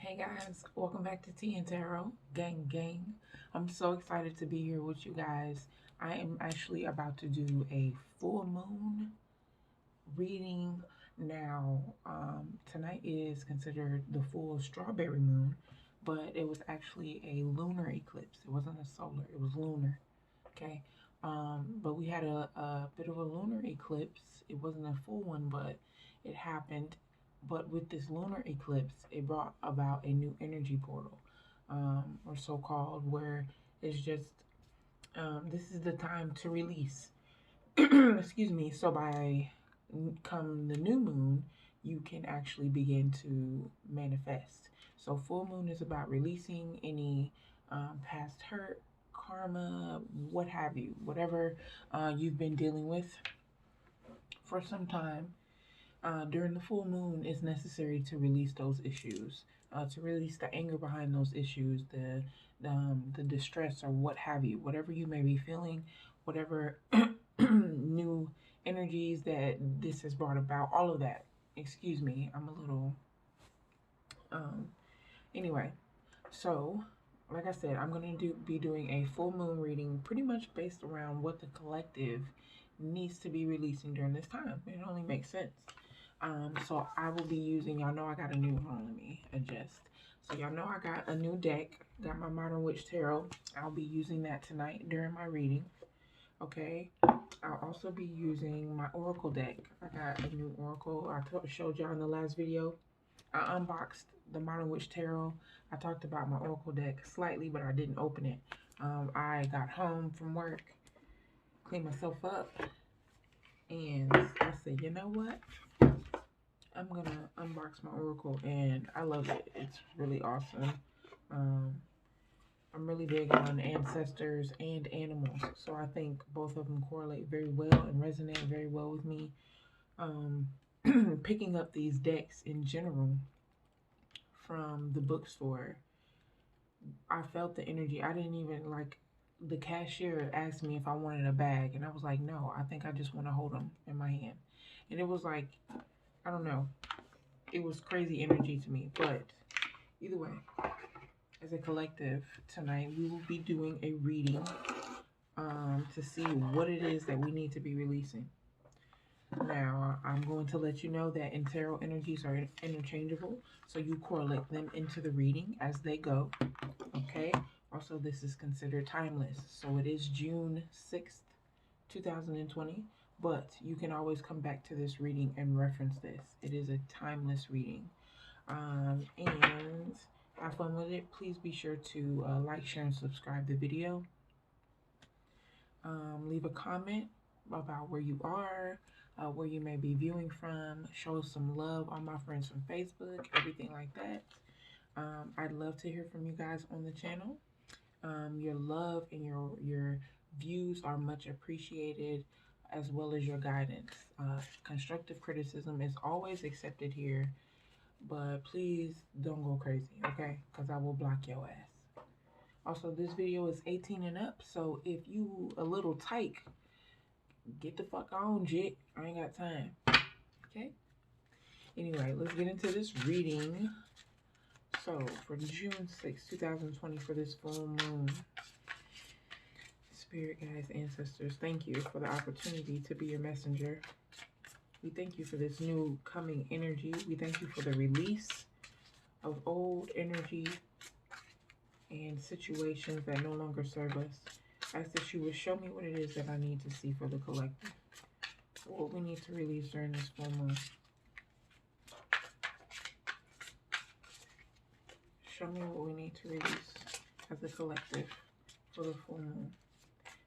Hey guys, welcome back to Tea and Tarot, gang. I'm so excited to be here with you guys. I am actually about to do a full moon reading. Now, tonight is considered the full strawberry moon, but it was actually a lunar eclipse. It wasn't a solar, it was lunar. Okay. But we had a bit of a lunar eclipse. It wasn't a full one, but it happened. But with this lunar eclipse, it brought about a new energy portal, or so called, where it's just this is the time to release. Excuse me. So by come the new moon, you can actually begin to manifest. So full moon is about releasing any past hurt, karma, what have you, whatever you've been dealing with for some time. During the full moon is necessary to release those issues, to release the anger behind those issues, the distress or what have you, whatever you may be feeling, whatever new energies that this has brought about, all of that. Excuse me, I'm a little um anyway. So like I said, I'm going to be doing a full moon reading pretty much based around what the collective needs to be releasing during this time. It only makes sense. So I will be using, y'all know I got a new, hold on, let me adjust. So y'all know I got a new deck, got my Modern Witch Tarot. I'll be using that tonight during my reading. Okay. I'll also be using my Oracle deck. I got a new Oracle. I showed y'all in the last video. I unboxed the Modern Witch Tarot. I talked about my Oracle deck slightly, but I didn't open it. I got home from work, cleaned myself up, and I said, you know what? I'm gonna unbox my Oracle, and I love it. It's really awesome. I'm really big on ancestors and animals, so I think both of them correlate very well and resonate very well with me. Picking up these decks in general from the bookstore, I felt the energy. I didn't even like, the cashier asked me if I wanted a bag, and I was like, no, I think I just want to hold them in my hand. And it was like, I don't know, it was crazy energy to me. But either way, as a collective, tonight we will be doing a reading to see what it is that we need to be releasing. Now, I'm going to let you know that tarot energies are interchangeable, so you correlate them into the reading as they go. Okay. Also, this is considered timeless, so it is June 6th, 2020, but you can always come back to this reading and reference this. It is a timeless reading. And have fun with it. Please be sure to like, share, and subscribe the video. Leave a comment about where you are, where you may be viewing from. Show some love on my friends from Facebook, everything like that. I'd love to hear from you guys on the channel. Your love and your views are much appreciated, as well as your guidance. Constructive criticism is always accepted here, but please don't go crazy, okay? Because I will block your ass. Also, this video is 18 and up, so if you a little tyke, get the fuck on, jit. I ain't got time. Okay? Anyway, let's get into this reading. So, for June 6, 2020, for this full moon, Spirit guides, ancestors, thank you for the opportunity to be your messenger. We thank you for this new coming energy. We thank you for the release of old energy and situations that no longer serve us. I ask that you would show me what it is that I need to see for the collective. What we need to release during this full moon. Show me what we need to release as a collective for the full moon.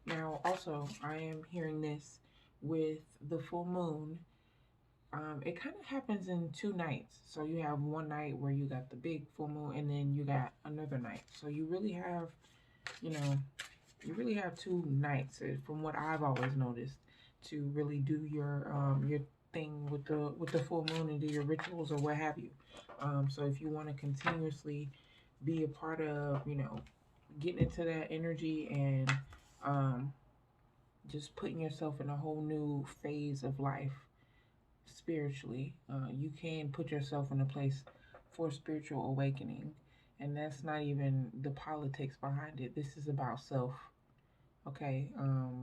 Now, also, I am hearing this with the full moon. It kind of happens in 2 nights. So you have one night where you got the big full moon, and then you got another night. So you really have, you really have 2 nights, from what I've always noticed, to really do your thing with the full moon and do your rituals or what have you. So if you want to continuously be a part of, getting into that energy and just putting yourself in a whole new phase of life spiritually, you can put yourself in a place for spiritual awakening. And that's not even the politics behind it. This is about self. Okay.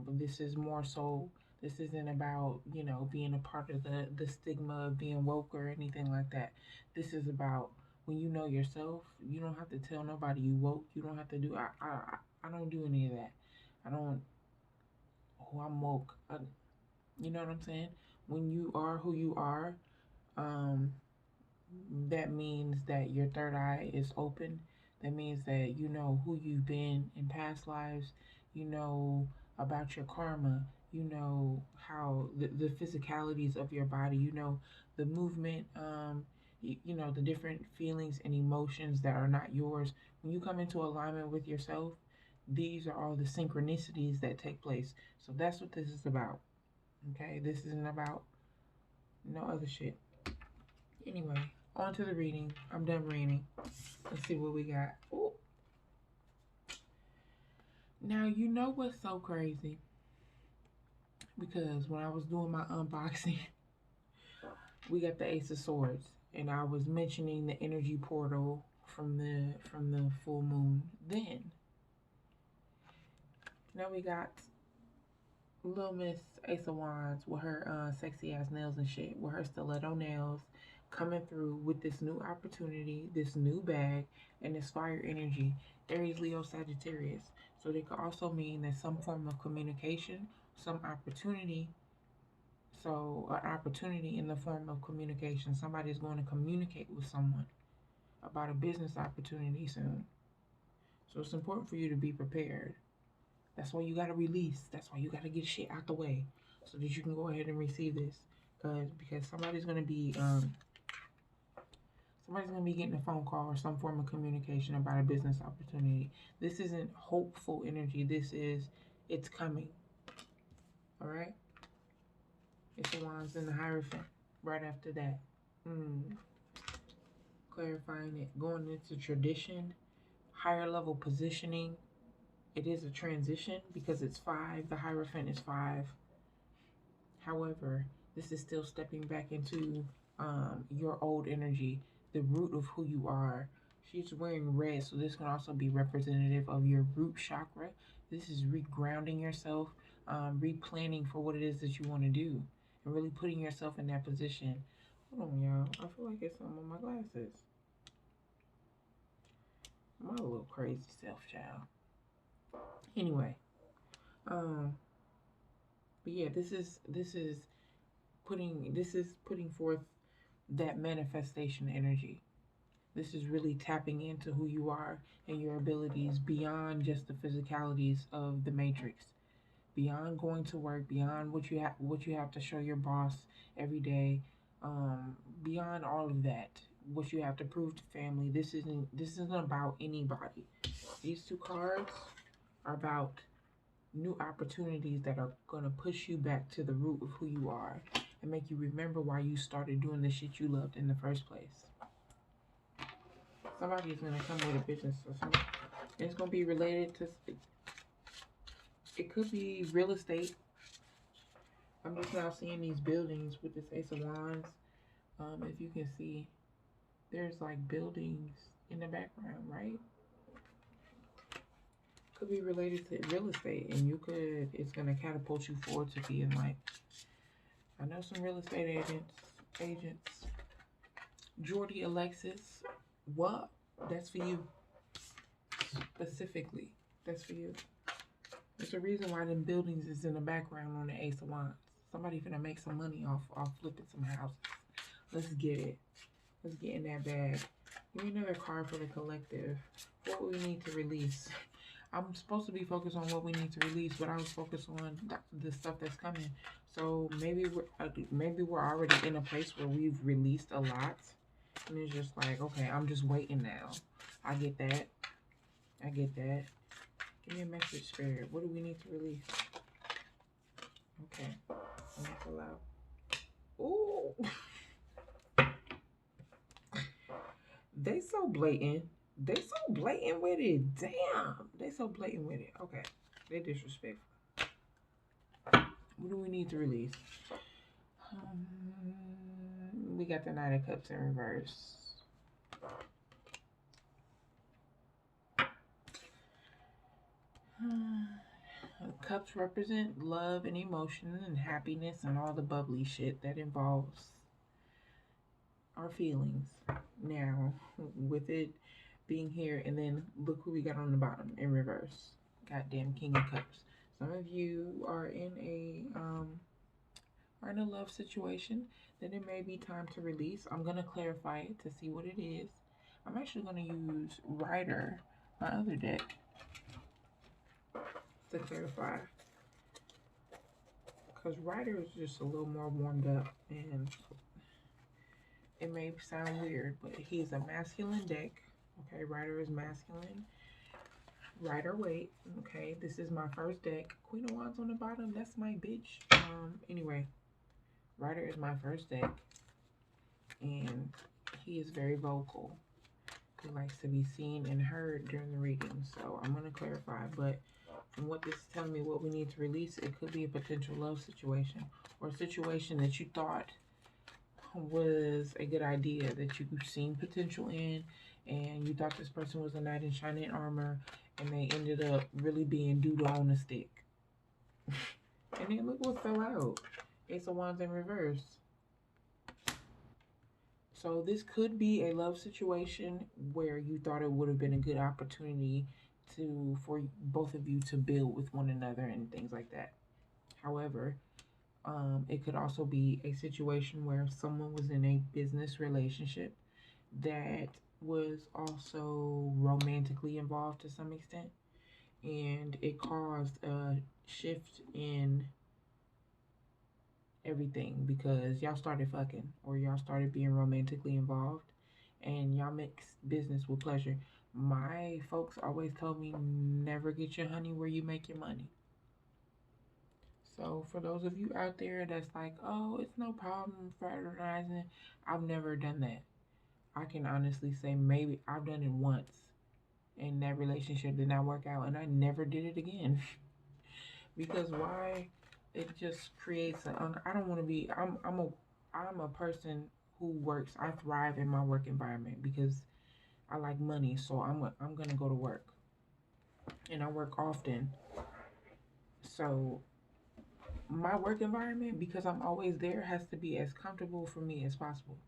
This is more so, this isn't about, you know, being a part of the stigma of being woke or anything like that. This is about when you know yourself, you don't have to tell nobody you woke. You don't have to do, I don't do any of that. I don't, oh, I'm woke. You know what I'm saying? When you are who you are, um, that means that your third eye is open. That means that you know who you've been in past lives. You know about your karma. You know how the physicalities of your body. You know the movement. You know the different feelings and emotions that are not yours. When you come into alignment with yourself, these are all the synchronicities that take place. So that's what this is about. Okay, this isn't about no other shit. Anyway, on to the reading. I'm done reading. Let's see what we got. Ooh. Now, you know what's so crazy? Because when I was doing my unboxing, we got the Ace of Swords, and I was mentioning the energy portal from the full moon. Then, now we got Little Miss Ace of Wands with her sexy ass nails and shit, with her stiletto nails, coming through with this new opportunity, this new bag, and this fire energy. Aries, Leo, Sagittarius. So they could also mean that some form of communication, some opportunity. So an opportunity in the form of communication. Somebody is going to communicate with someone about a business opportunity soon. So it's important for you to be prepared. That's why you got to release. That's why you got to get shit out the way so that you can go ahead and receive this. Because somebody's going to be getting a phone call or some form of communication about a business opportunity. This isn't hopeful energy. This is, it's coming. All right? It's the Wands and the Hierophant right after that. Clarifying it. Going into tradition, higher level positioning. It is a transition because it's 5. The Hierophant is 5. However, this is still stepping back into your old energy, the root of who you are. She's wearing red, so this can also be representative of your root chakra. This is regrounding yourself, replanning for what it is that you want to do, and really putting yourself in that position. Hold on, y'all. I feel like it's something on my glasses. My little crazy self, child. Anyway, but yeah, this is putting forth that manifestation energy. This is really tapping into who you are and your abilities beyond just the physicalities of the matrix, beyond going to work, beyond what you have to show your boss every day, beyond all of that, what you have to prove to family. This isn't about anybody. These 2 cards are about new opportunities that are going to push you back to the root of who you are and make you remember why you started doing the shit you loved in the first place. Somebody is going to come with a business or something. It's going to be related to, it could be real estate. I'm just now seeing these buildings with this Ace of Wands. If you can see, there's like buildings in the background, right? Could be related to real estate, and it's going to catapult you forward to being like, I know some real estate agents. Jordy Alexis, what? That's for you. Specifically, that's for you. There's a reason why them buildings is in the background on the Ace of Wands. Somebody finna make some money off flipping some houses. Let's get it. Let's get in that bag. Give me another card for the collective. What we need to release. I'm supposed to be focused on what we need to release, but I was focused on the stuff that's coming. So maybe we're already in a place where we've released a lot, and it's just like, okay, I'm just waiting now. I get that. I get that. Give me a message, Spirit. What do we need to release? Okay, that's allowed. Ooh, they so blatant. They so blatant with it. Damn. They so blatant with it. Okay. They disrespectful. What do we need to release? We got the Knight of Cups in reverse. Cups represent love and emotion and happiness and all the bubbly shit that involves our feelings. Now, with it being here, and then look who we got on the bottom in reverse. Goddamn King of Cups. Some of you are in a love situation, then it may be time to release. I'm gonna clarify it to see what it is. I'm actually gonna use Rider, my other deck, to clarify. Because Rider is just a little more warmed up, and it may sound weird, but he's a masculine deck. Okay, Rider is masculine. Rider Waite. Okay, this is my first deck. Queen of Wands on the bottom. That's my bitch. Anyway, Rider is my first deck, and he is very vocal. He likes to be seen and heard during the reading. So I'm going to clarify, but from what this is telling me, what we need to release, it could be a potential love situation or a situation that you thought was a good idea, that you've seen potential in, and you thought this person was a knight in shining armor, and they ended up really being doodle on a stick. And then look what fell out. Ace of Wands in reverse. So this could be a love situation where you thought it would have been a good opportunity for both of you to build with one another and things like that. However, it could also be a situation where someone was in a business relationship that was also romantically involved to some extent, and it caused a shift in everything because y'all started fucking or y'all started being romantically involved and y'all mix business with pleasure. My folks always told me never get your honey where you make your money. So for those of you out there that's like, oh, it's no problem fraternizing, I've never done that. I can honestly say maybe I've done it once and that relationship did not work out and I never did it again. Because why? It just creates I don't want to be, I'm a person who works. I thrive in my work environment because I like money. So I'm going to go to work and I work often. So my work environment, because I'm always there, has to be as comfortable for me as possible.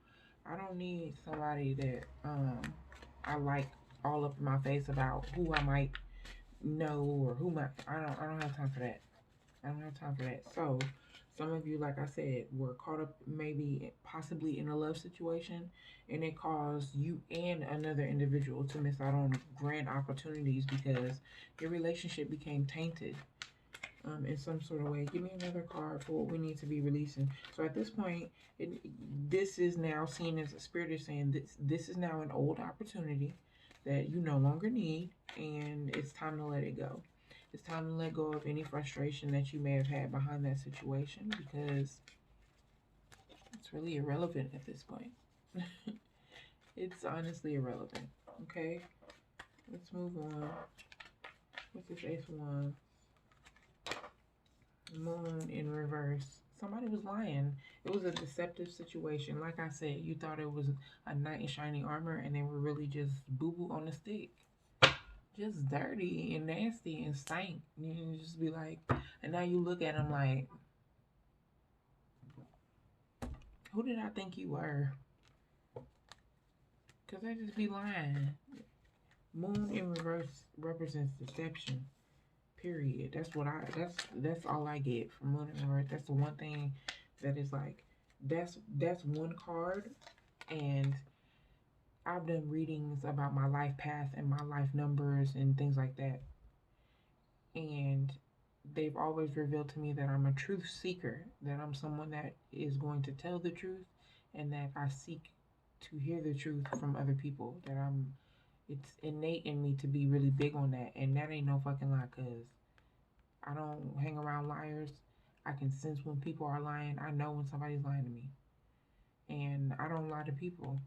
I don't need somebody that I like all up in my face about who I might know or who might. I don't have time for that. I don't have time for that. So some of you, like I said, were caught up maybe possibly in a love situation, and it caused you and another individual to miss out on grand opportunities because your relationship became tainted in some sort of way. Give me another card for what we need to be releasing. So at this point, this is now seen as a spirit is saying this is now an old opportunity that you no longer need, and it's time to let it go. It's time to let go of any frustration that you may have had behind that situation because it's really irrelevant at this point. It's honestly irrelevant. Okay, let's move on. What's this Ace of Wands? Moon in reverse. Somebody was lying. It was a deceptive situation. Like I said, you thought it was a knight in shining armor and they were really just boo-boo on a stick. Just dirty and nasty and stank. You just be like, and now you look at them like, who did I think you were? Because they just be lying. Moon in reverse represents deception. Period. That's all I get from Moon in reverse. That's the one thing that is like, that's one card, and I've done readings about my life path and my life numbers and things like that. And they've always revealed to me that I'm a truth seeker, that I'm someone that is going to tell the truth and that I seek to hear the truth from other people, that it's innate in me to be really big on that. And that ain't no fucking lie, cuz I don't hang around liars. I can sense when people are lying. I know when somebody's lying to me. And I don't lie to people.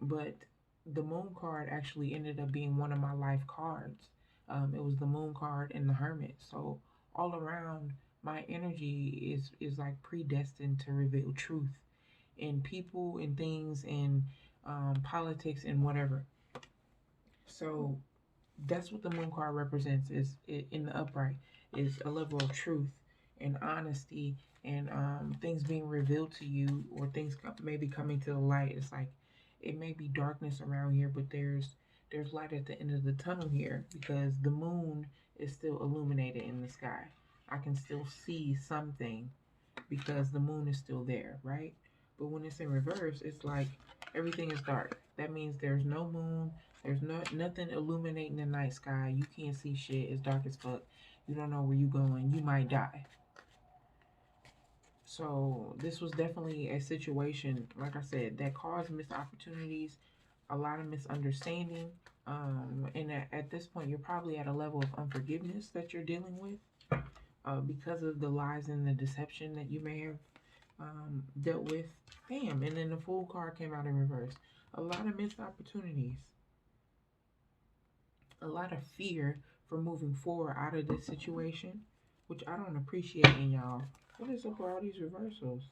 But the moon card actually ended up being one of my life cards. It was the moon card and the hermit. So all around, my energy is like predestined to reveal truth in people and things and politics and whatever. So That's what the moon card represents, is in the upright, is a level of truth and honesty, and things being revealed to you, or things maybe coming to the light. It's like it may be darkness around here, but there's light at the end of the tunnel here, because the moon is still illuminated in the sky. I can still see something because the moon is still there, right? But when it's in reverse, it's like everything is dark. That means there's no moon, there's nothing illuminating the night sky. You can't see shit. It's dark as fuck. You don't know where you going. You might die. So this was definitely a situation, like I said, that caused missed opportunities, a lot of misunderstanding. And at this point, you're probably at a level of unforgiveness that you're dealing with, because of the lies and the deception that you may have dealt with. Bam. And then the Fool card came out in reverse. A lot of missed opportunities, a lot of fear for moving forward out of this situation, which I don't appreciate in y'all. What is up with all these reversals?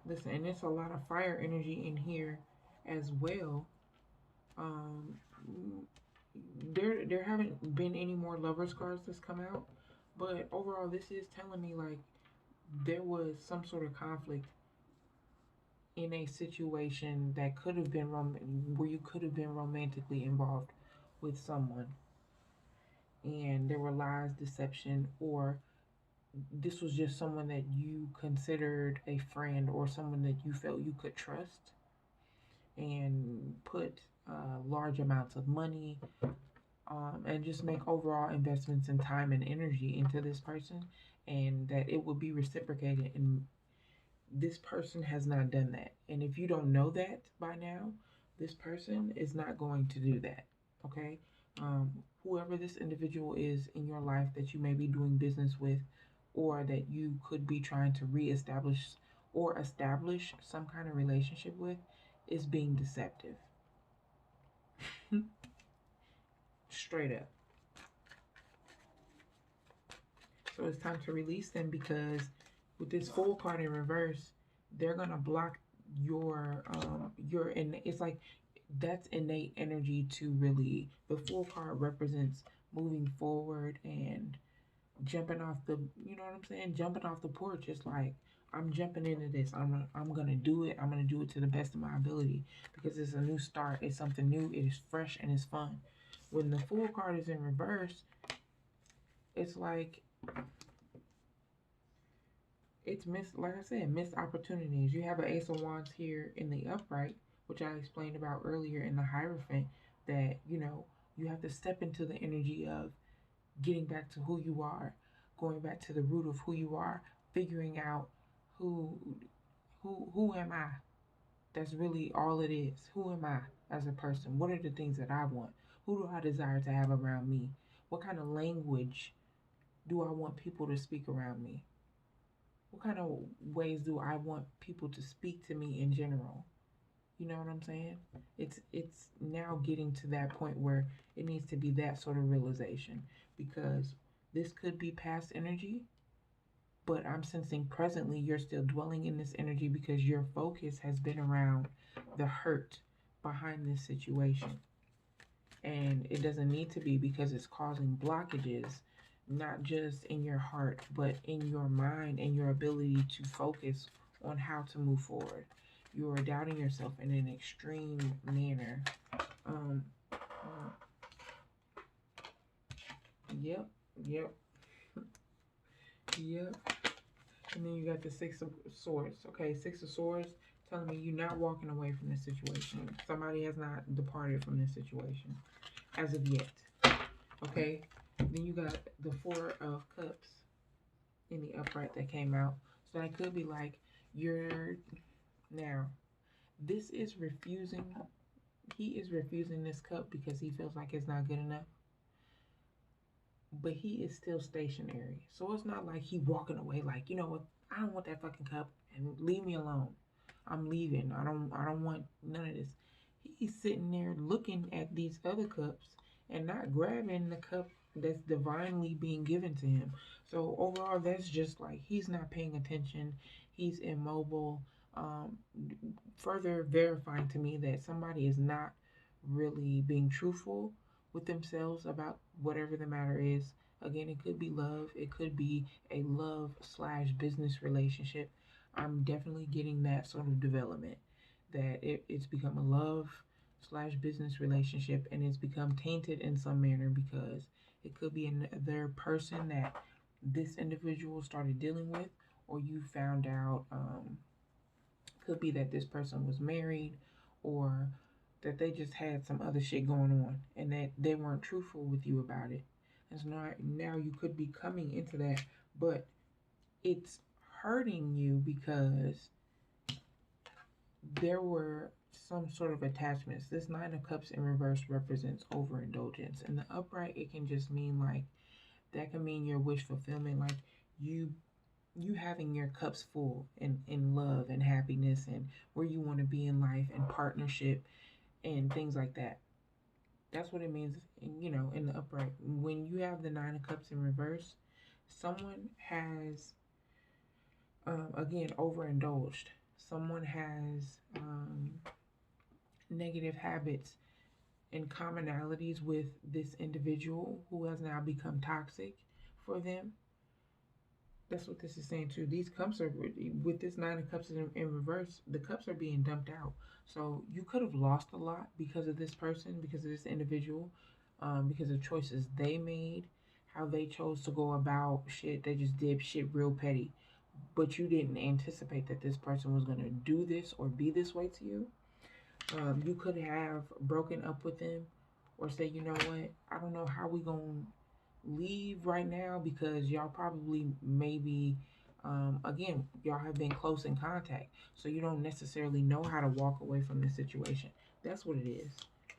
Listen, and there's a lot of fire energy in here as well. Um, there haven't been any more lovers cards that's come out, but overall, this is telling me like there was some sort of conflict in a situation that could have been where you could have been romantically involved with someone, and there were lies, deception, or this was just someone that you considered a friend or someone that you felt you could trust, and put large amounts of money, and just make overall investments in time and energy into this person, and that it would be reciprocated. And this person has not done that. And if you don't know that by now, this person is not going to do that. Okay? Whoever this individual is in your life that you may be doing business with, or that you could be trying to reestablish or establish some kind of relationship with, is being deceptive. Straight up. So it's time to release them, because with this Fool card in reverse, they're gonna block your and it's like that's innate energy to really. The Fool card represents moving forward and jumping off the, you know what I'm saying, jumping off the porch. It's like I'm jumping into this. I'm gonna do it. I'm gonna do it to the best of my ability, because it's a new start. It's something new. It is fresh and it's fun. When the Fool card is in reverse, it's like it's missed, like I said, missed opportunities. You have an Ace of Wands here in the upright, which I explained about earlier in the Hierophant, that, you have to step into the energy of getting back to who you are, going back to the root of who you are, figuring out who who am I? That's really all it is. Who am I as a person? What are the things that I want? Who do I desire to have around me? What kind of language do I want people to speak around me? What kind of ways do I want people to speak to me in general? You know what I'm saying? It's now getting to that point where it needs to be that sort of realization, because this could be past energy, but I'm sensing presently you're still dwelling in this energy because your focus has been around the hurt behind this situation. And it doesn't need to be, because it's causing blockages, not just in your heart, but in your mind and your ability to focus on how to move forward. You are doubting yourself in an extreme manner. Um, yep, yep, yep. And then you got the Six of Swords. Okay, Six of Swords telling me you're not walking away from this situation. Somebody has not departed from this situation as of yet. Okay, then you got the Four of Cups in the upright that came out. So that could be like you're now. This is refusing. He is refusing this cup because he feels like it's not good enough. But he is still stationary. So it's not like he walking away like, you know what, I don't want that fucking cup and leave me alone. I'm leaving. I don't want none of this. He's sitting there looking at these other cups and not grabbing the cup that's divinely being given to him. So overall, that's just like he's not paying attention. He's immobile. Further verifying to me that somebody is not really being truthful with themselves about whatever the matter is. Again, it could be love, it could be a love slash business relationship. I'm definitely getting that sort of development, that it's become a love slash business relationship, and it's become tainted in some manner because it could be another person that this individual started dealing with, or you found out. Could be that this person was married, or that they just had some other shit going on and that they weren't truthful with you about it. And so now you could be coming into that, but it's hurting you because there were some sort of attachments. This Nine of Cups in reverse represents overindulgence. In the upright, it can just mean like, that can mean your wish fulfillment, like you having your cups full in love and happiness and where you want to be in life and partnership and things like that. That's what it means, in the upright. When you have the Nine of Cups in reverse, someone has, again, overindulged. Someone has negative habits and commonalities with this individual who has now become toxic for them. That's what this is saying too. These cups are, with this Nine of Cups in reverse, the cups are being dumped out. So you could have lost a lot because of this person, because of this individual, because of choices they made, how they chose to go about shit. They just did shit real petty. But you didn't anticipate that this person was going to do this or be this way to you. You could have broken up with them or say, you know what, I don't know how we going to leave right now because y'all probably maybe again, y'all have been close in contact, so you don't necessarily know how to walk away from the situation. That's what it is.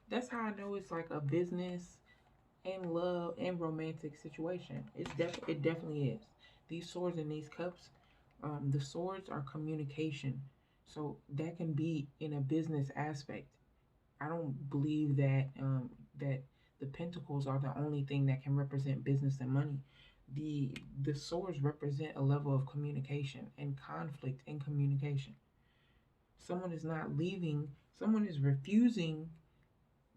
That's how I know it's like a business and love and romantic situation. It definitely is. These swords and these cups, the swords are communication, so that can be in a business aspect. I don't believe that the pentacles are the only thing that can represent business and money. The swords represent a level of communication and conflict in communication. Someone is not leaving, someone is refusing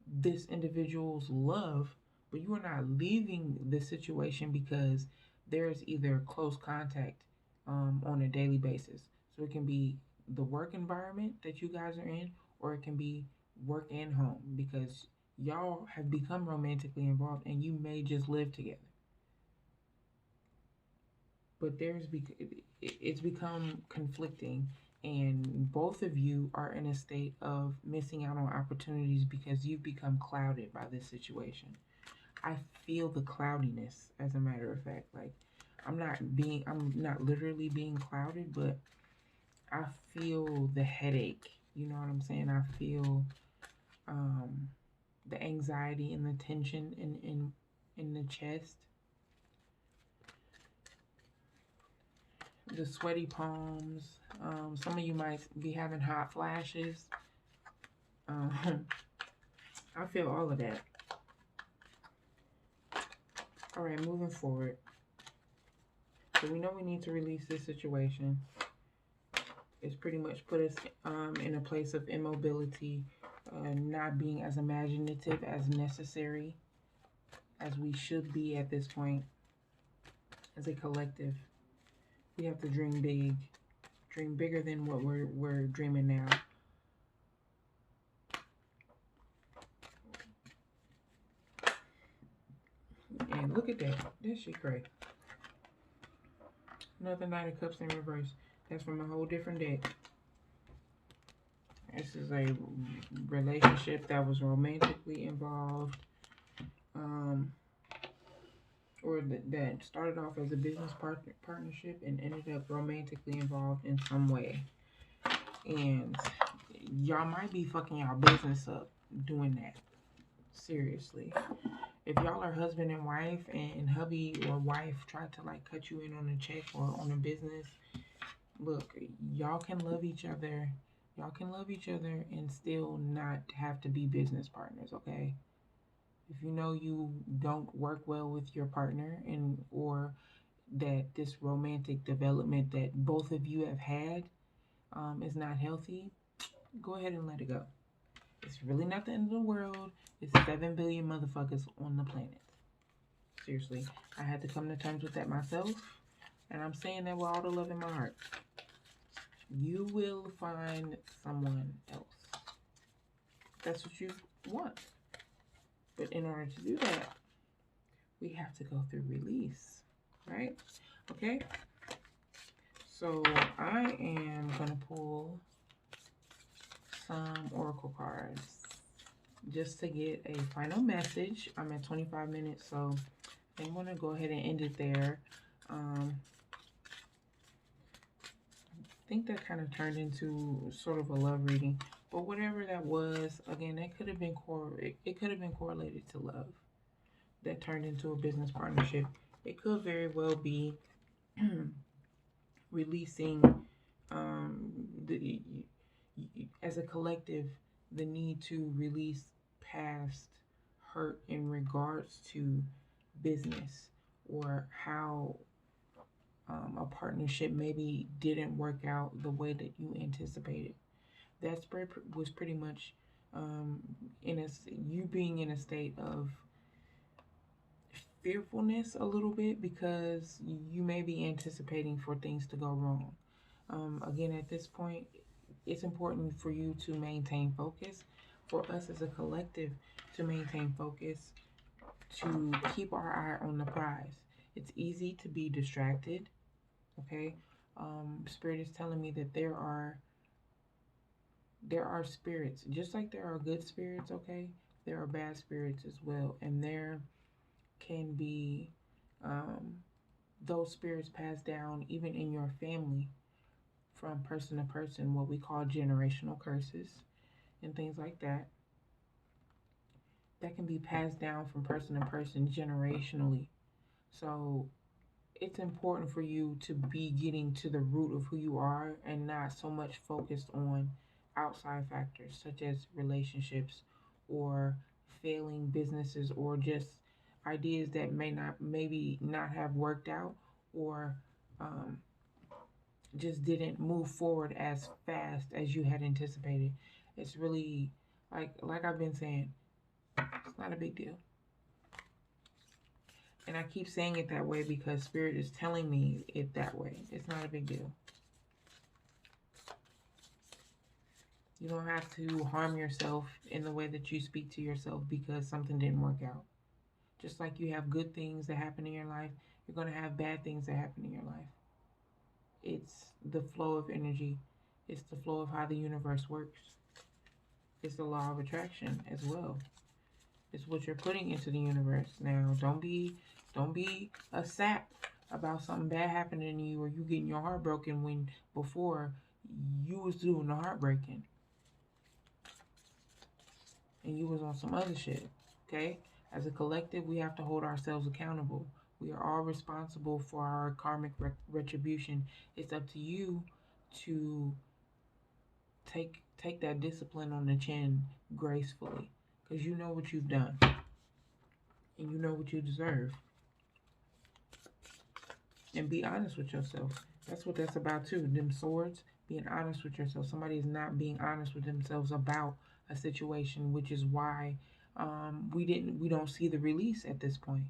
this individual's love, but you are not leaving the situation because there's either close contact on a daily basis. So it can be the work environment that you guys are in, or it can be work and home because y'all have become romantically involved and you may just live together. But it's become conflicting, and both of you are in a state of missing out on opportunities because you've become clouded by this situation. I feel the cloudiness, as a matter of fact. Like, I'm not literally being clouded, but I feel the headache. You know what I'm saying? I feel um, the anxiety and the tension in the chest, the sweaty palms. Some of you might be having hot flashes. I feel all of that. All right, moving forward. So we know we need to release this situation. It's pretty much put us in a place of immobility, not being as imaginative as necessary as we should be at this point. As a collective, we have to dream big, dream bigger than what we're dreaming now. And look at that. That shit great. Another Knight of Cups in reverse. That's from a whole different deck. This is a relationship that was romantically involved. Or that started off as a business partnership and ended up romantically involved in some way. And y'all might be fucking y'all business up doing that. Seriously. If y'all are husband and wife and hubby or wife tried to like cut you in on a check or on a business, look, y'all can love each other. Y'all can love each other and still not have to be business partners, okay? If you know you don't work well with your partner, and or that this romantic development that both of you have had is not healthy, go ahead and let it go. It's really not the end of the world. It's 7 billion motherfuckers on the planet. Seriously, I had to come to terms with that myself, and I'm saying that with all the love in my heart. You will find someone else. That's what you want. But in order to do that, we have to go through release, right? Okay? So I am going to pull some oracle cards just to get a final message. I'm at 25 minutes, so I'm going to go ahead and end it there. I think that kind of turned into sort of a love reading, but whatever that was, again, that could have been it could have been correlated to love. That turned into a business partnership. It could very well be releasing the as a collective the need to release past hurt in regards to business, or how a partnership maybe didn't work out the way that you anticipated. That was pretty much you being in a state of fearfulness a little bit, because you may be anticipating for things to go wrong. Again, at this point, it's important for you to maintain focus, for us as a collective to maintain focus, to keep our eye on the prize. It's easy to be distracted, okay? Spirit is telling me that there are spirits, just like there are good spirits, okay? There are bad spirits as well, and there can be those spirits passed down even in your family from person to person, what we call generational curses and things like that. That can be passed down from person to person generationally. So it's important for you to be getting to the root of who you are and not so much focused on outside factors such as relationships or failing businesses, or just ideas that maybe not have worked out, or um, just didn't move forward as fast as you had anticipated. It's really like I've been saying, it's not a big deal. And I keep saying it that way because Spirit is telling me it that way. It's not a big deal. You don't have to harm yourself in the way that you speak to yourself because something didn't work out. Just like you have good things that happen in your life, you're going to have bad things that happen in your life. It's the flow of energy. It's the flow of how the universe works. It's the law of attraction as well. It's what you're putting into the universe. Now, don't be a sap about something bad happening to you, or you getting your heart broken when before you was doing the heartbreaking and you was on some other shit. Okay? As a collective, we have to hold ourselves accountable. We are all responsible for our karmic retribution. It's up to you to take that discipline on the chin gracefully, because you know what you've done and you know what you deserve. And be honest with yourself. That's what that's about too. Them swords, being honest with yourself. Somebody is not being honest with themselves about a situation, which is why we don't see the release at this point.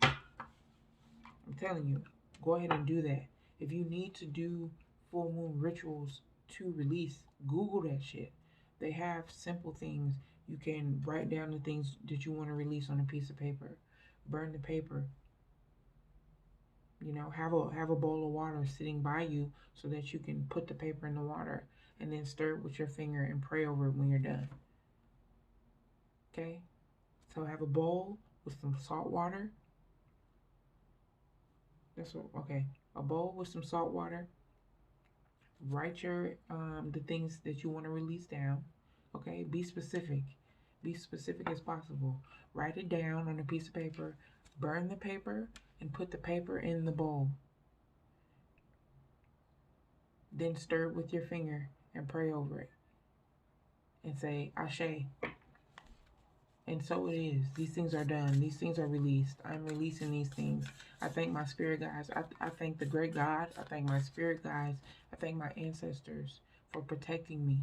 I'm telling you, go ahead and do that. If you need to do full moon rituals to release, Google that shit. They have simple things. You can write down the things that you want to release on a piece of paper. Burn the paper. You know, have a bowl of water sitting by you so that you can put the paper in the water and then stir it with your finger and pray over it when you're done. Okay? So have a bowl with some salt water. Okay. A bowl with some salt water. Write your the things that you want to release down. Okay? Be specific. Be specific as possible. Write it down on a piece of paper. Burn the paper and put the paper in the bowl. Then stir it with your finger and pray over it. And say, Ashe. And so it is. These things are done. These things are released. I'm releasing these things. I thank my spirit guides. I thank the great God. I thank my spirit guides. I thank my ancestors for protecting me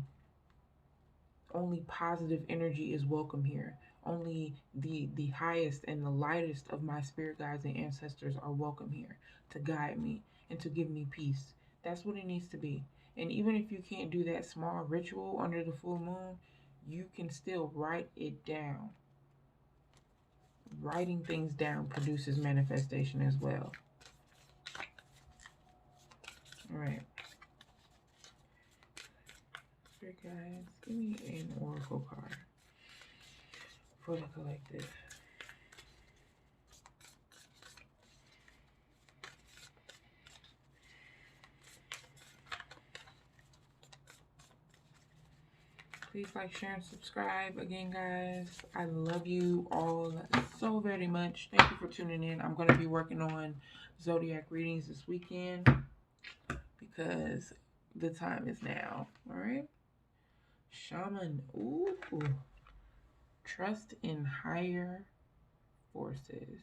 Only positive energy is welcome here. Only the highest and the lightest of my spirit guides and ancestors are welcome here to guide me and to give me peace. That's what it needs to be. And even if you can't do that small ritual under the full moon, you can still write it down. Writing things down produces manifestation as well. All right. Spirit guides, give me an oracle card for the collective. Please like, share, and subscribe. Again, guys, I love you all so very much. Thank you for tuning in. I'm going to be working on zodiac readings this weekend because the time is now. All right. Shaman. Ooh. Trust in higher forces.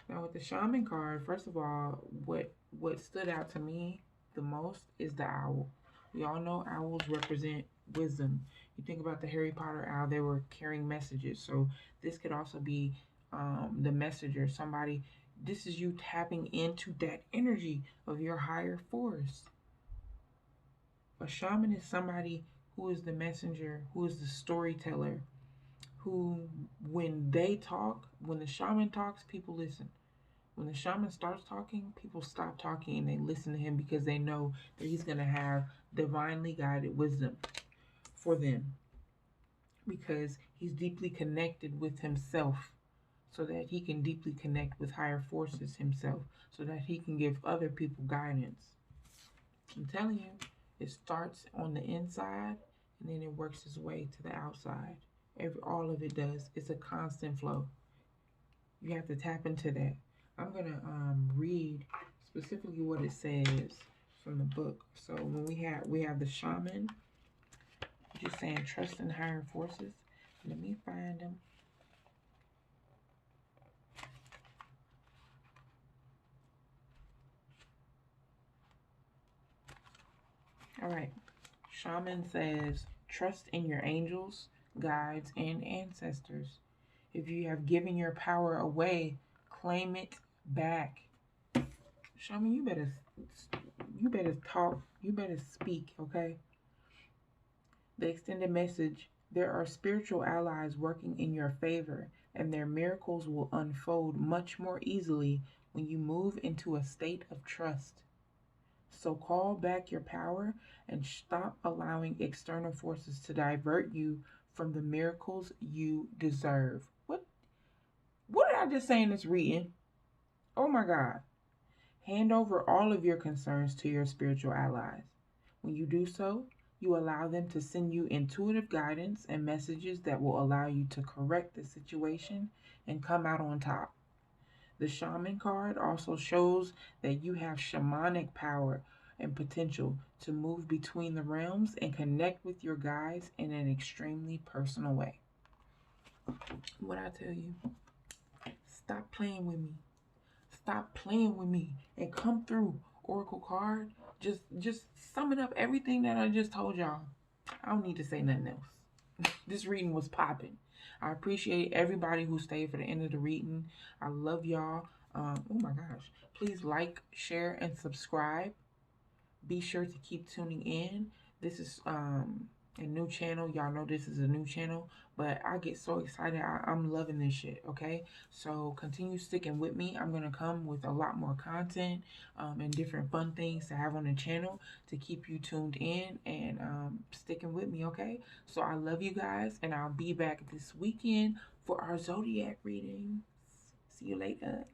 Now, with the shaman card, first of all, what stood out to me the most is the owl. We all know owls represent wisdom. You think about the Harry Potter owl, they were carrying messages. So this could also be the messenger, somebody. This is you tapping into that energy of your higher force. A shaman is somebody who is the messenger, who is the storyteller, who, when they talk, when the shaman talks, people listen. When the shaman starts talking, people stop talking and they listen to him because they know that he's going to have divinely guided wisdom for them, because he's deeply connected with himself so that he can deeply connect with higher forces himself so that he can give other people guidance. I'm telling you, it starts on the inside and then it works its way to the outside. All of it does. It's a constant flow. You have to tap into that. I'm going to read specifically what it says from the book. So when we have the shaman, just saying trust in higher forces. Let me find them. All right. Shaman says trust in your angels, guides, and ancestors. If you have given your power away, claim it back. Shaman, you better talk. You better speak, okay? The extended message: there are spiritual allies working in your favor, and their miracles will unfold much more easily when you move into a state of trust. So call back your power and stop allowing external forces to divert you from the miracles you deserve. What did I just say in this reading? Oh my God. Hand over all of your concerns to your spiritual allies. When you do so, you allow them to send you intuitive guidance and messages that will allow you to correct the situation and come out on top. The shaman card also shows that you have shamanic power and potential to move between the realms and connect with your guides in an extremely personal way. What I tell you, stop playing with me. Stop playing with me and come through, Oracle card. Just summing up everything that I just told y'all. I don't need to say nothing else. This reading was popping. I appreciate everybody who stayed for the end of the reading. I love y'all. Oh my gosh. Please like, share, and subscribe. Be sure to keep tuning in. This is a new channel. Y'all know this is a new channel, but I get so excited. I'm loving this shit, okay? So continue sticking with me. I'm going to come with a lot more content and different fun things to have on the channel to keep you tuned in and sticking with me, okay? So I love you guys, and I'll be back this weekend for our zodiac readings. See you later.